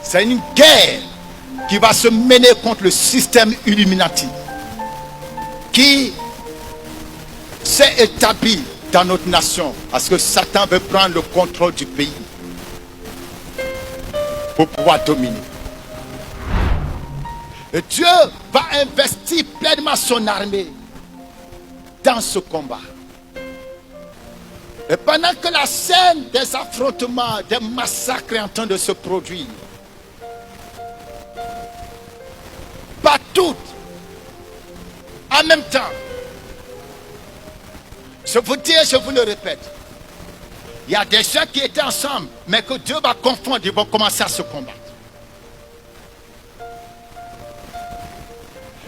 C'est une guerre qui va se mener contre le système Illuminati qui s'est établi dans notre nation parce que Satan veut prendre le contrôle du pays pour pouvoir dominer. Et Dieu va investir pleinement son armée dans ce combat. Et pendant que la scène des affrontements, des massacres est en train de se produire, pas toutes, en même temps, je vous dis et je vous le répète, il y a des gens qui étaient ensemble, mais que Dieu va confondre, ils vont commencer à se combattre.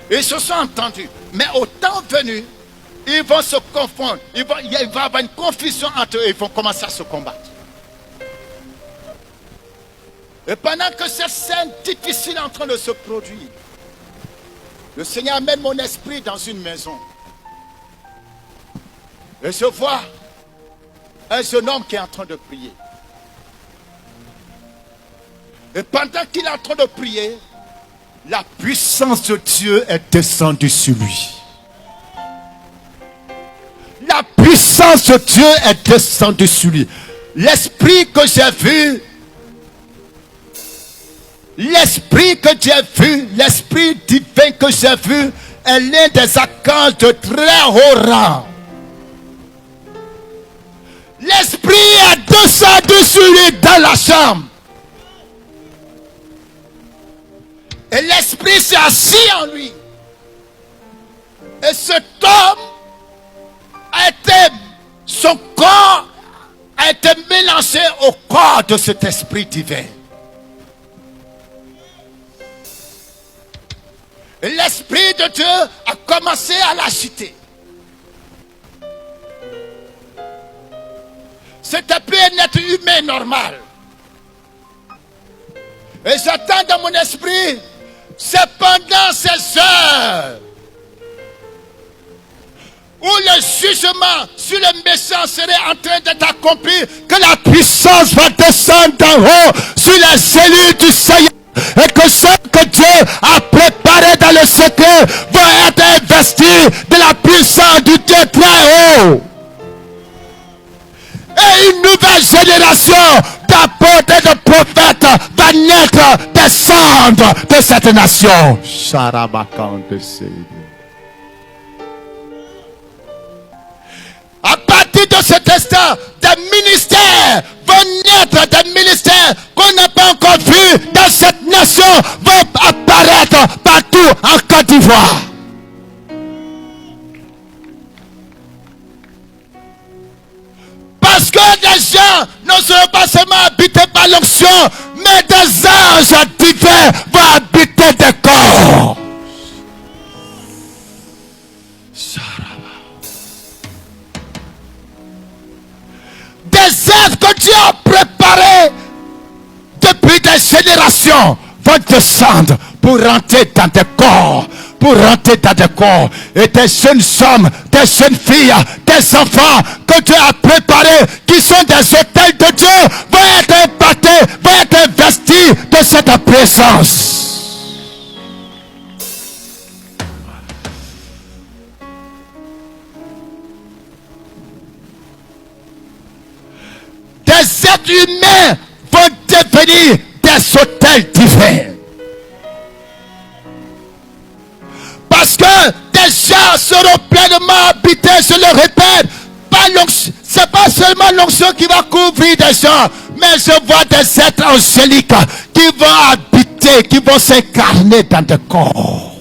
Ils se sont entendus, mais au temps venu, ils vont se confondre, il va y avoir une confusion entre eux, ils vont commencer à se combattre. Et pendant que cette scène difficile est en train de se produire, le Seigneur amène mon esprit dans une maison. Et je vois un jeune homme qui est en train de prier. Et pendant qu'il est en train de prier, la puissance de Dieu est descendue sur lui. La puissance de Dieu est descendue sur lui. L'esprit que j'ai vu, l'esprit que j'ai vu, l'esprit divin que j'ai vu est l'un des archanges de très haut rang. L'esprit est descendu sur lui dans la chambre. Et l'esprit s'est assis en lui. Et cet homme a été, son corps a été mélangé au corps de cet esprit divin. Et l'esprit de Dieu a commencé à l'agiter. C'était plus un être humain normal. Et j'attends dans mon esprit, c'est pendant ces heures où le jugement sur les méchants serait en train d'être accompli, que la puissance va descendre d'en haut sur les élus du Seigneur. Et que ceux que Dieu a préparés dans le secret vont être investis de la puissance du Dieu très haut. Et une nouvelle génération d'apôtres et de prophètes va naître, descendre de cette nation. À partir de cet instant, des ministères vont naître, des ministères qu'on n'a pas encore vus dans cette nation vont apparaître partout en Côte d'Ivoire. Parce que des gens ne seront pas seulement habités par l'onction, mais des anges divins vont habiter des corps. Des êtres que Dieu a préparés depuis des générations vont descendre pour rentrer dans des corps. Pour rentrer dans des corps. Et des jeunes hommes, des jeunes filles, des enfants que Dieu a préparés, qui sont des hôtels de Dieu, vont être impactés, vont être investis de cette présence. Des êtres humains vont devenir des hôtels divins. Parce que des gens seront pleinement habités, je le répète. Ce n'est pas seulement l'onction qui va couvrir des gens, mais je vois des êtres angéliques qui vont habiter, qui vont s'incarner dans des corps.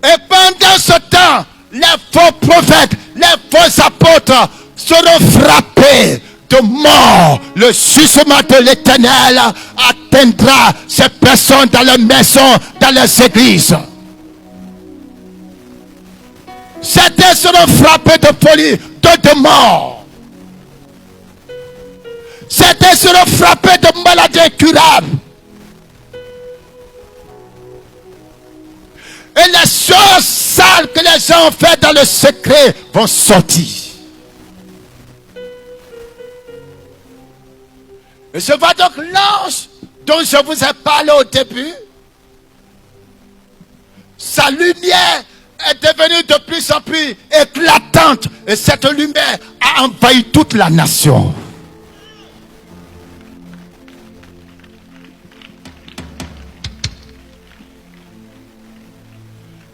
Et pendant ce temps, les faux prophètes, les faux apôtres seront frappés de mort. Le jugement de l'Éternel atteindra ces personnes dans les maisons, dans les églises. Certains seront frappés de folie, de mort. Certains seront frappés de maladies incurables. Et les choses sales que les gens faits dans le secret vont sortir. Et je vois donc l'ange dont je vous ai parlé au début. Sa lumière est devenue de plus en plus éclatante. Et cette lumière a envahi toute la nation.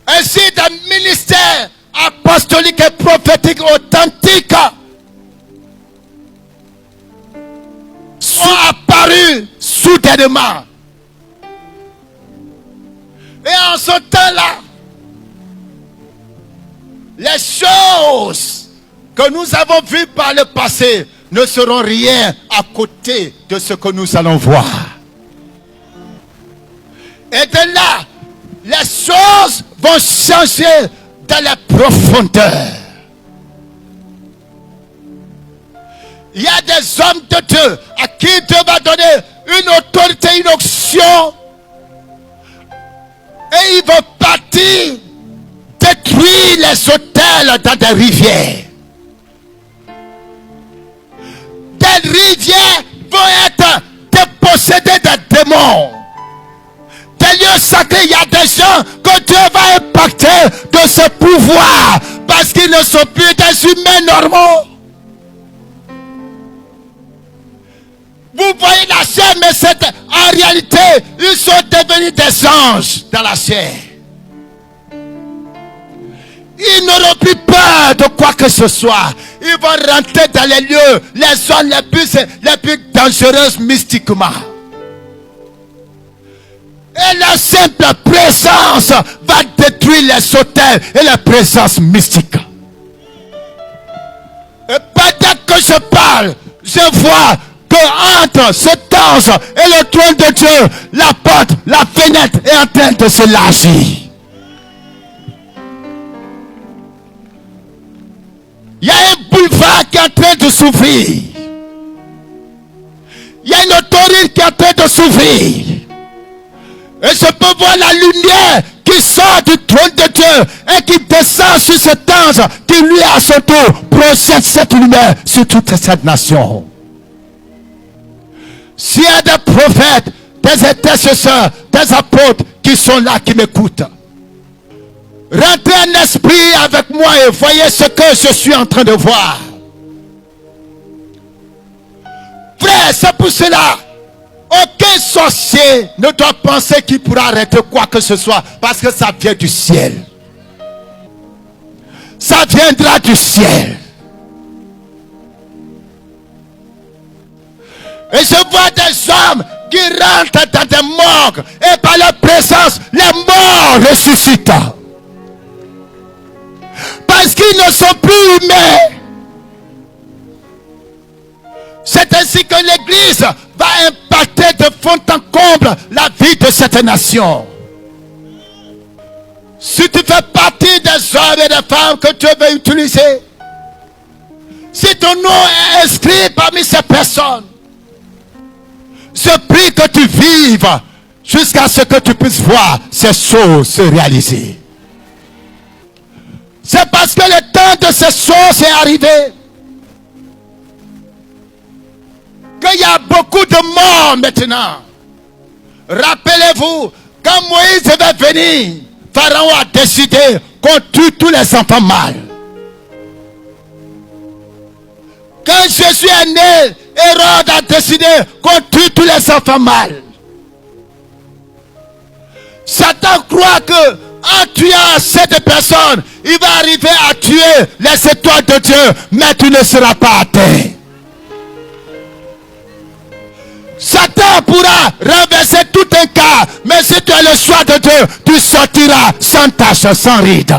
Ainsi, des ministères apostoliques et prophétiques authentiques sont apparus soudainement. Et en ce temps-là, les choses que nous avons vues par le passé ne seront rien à côté de ce que nous allons voir. Et de là, les choses vont changer dans la profondeur. Il y a des hommes de Dieu à qui Dieu va donner une autorité, une onction. Et ils vont partir, détruire les autels dans des rivières. Des rivières vont être dépossédées des démons. Des lieux sacrés, il y a des gens que Dieu va impacter de ce pouvoir parce qu'ils ne sont plus des humains normaux. Vous voyez la chair, mais en réalité, ils sont devenus des anges dans la chair. Ils n'auront plus peur de quoi que ce soit. Ils vont rentrer dans les lieux, les zones les plus dangereuses mystiquement. Et la simple présence va détruire les autels et la présence mystique. Et pendant que je parle, je vois que entre cet ange et le trône de Dieu, la porte, la fenêtre est en train de se lâcher. Il y a un boulevard qui est en train de s'ouvrir. Il y a une autorité qui est en train de s'ouvrir. Et je peux voir la lumière qui sort du trône de Dieu et qui descend sur cet ange qui lui à son tour projette cette lumière sur toute cette nation. S'il y a des prophètes, des intercesseurs, des apôtres qui sont là, qui m'écoutent, rentrez en esprit avec moi et voyez ce que je suis en train de voir. Frère, c'est pour cela, aucun sorcier ne doit penser qu'il pourra arrêter quoi que ce soit, parce que ça vient du ciel. Ça viendra du ciel. Et je vois des hommes qui rentrent dans des morgues et par leur présence, les morts ressuscitent. Parce qu'ils ne sont plus humains. C'est ainsi que l'Église va impacter de fond en comble la vie de cette nation. Si tu fais partie des hommes et des femmes que Dieu veut utiliser, si ton nom est inscrit parmi ces personnes, je prie que tu vives jusqu'à ce que tu puisses voir ces choses se réaliser. C'est parce que le temps de ces choses est arrivé qu'il y a beaucoup de morts maintenant. Rappelez-vous, quand Moïse devait venir, Pharaon a décidé qu'on tue tous les enfants mâles. Quand Jésus est né, Hérode a décidé qu'on tue tous les enfants mâles. Satan croit que en tuant assez de personnes, il va arriver à tuer les étoiles de Dieu, mais tu ne seras pas atteint. Satan pourra renverser tout un cas, mais si tu as le choix de Dieu, tu sortiras sans tache, sans ride.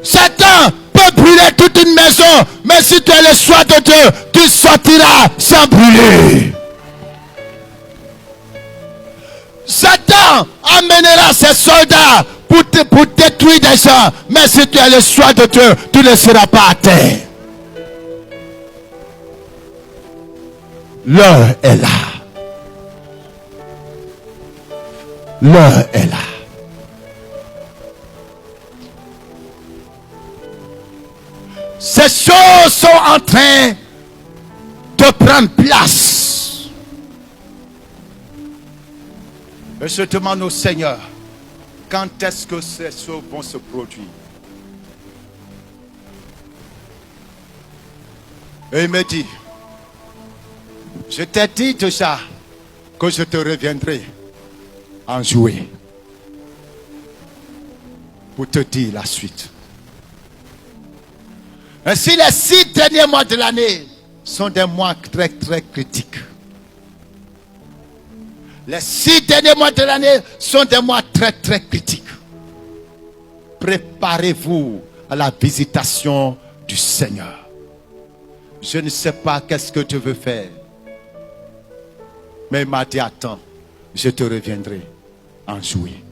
Satan peut brûler toute une maison, mais si tu as le choix de Dieu, tu sortiras sans brûler. Satan amènera ses soldats pour détruire des gens, mais si tu as le choix de Dieu, tu ne seras pas atteint. L'heure est là. L'heure est là. Ces choses sont en train de prendre place. Et je demande au Seigneur, quand est-ce que ces choses vont se produire? Et il me dit, je t'ai dit déjà que je te reviendrai en juillet pour te dire la suite. Ainsi, les 6 derniers mois de l'année sont des mois très très critiques. Les 6 derniers mois de l'année sont des mois très très critiques. Préparez-vous à la visitation du Seigneur. Je ne sais pas qu'est-ce que tu veux faire. Mais il m'a dit, attends, je te reviendrai en juillet.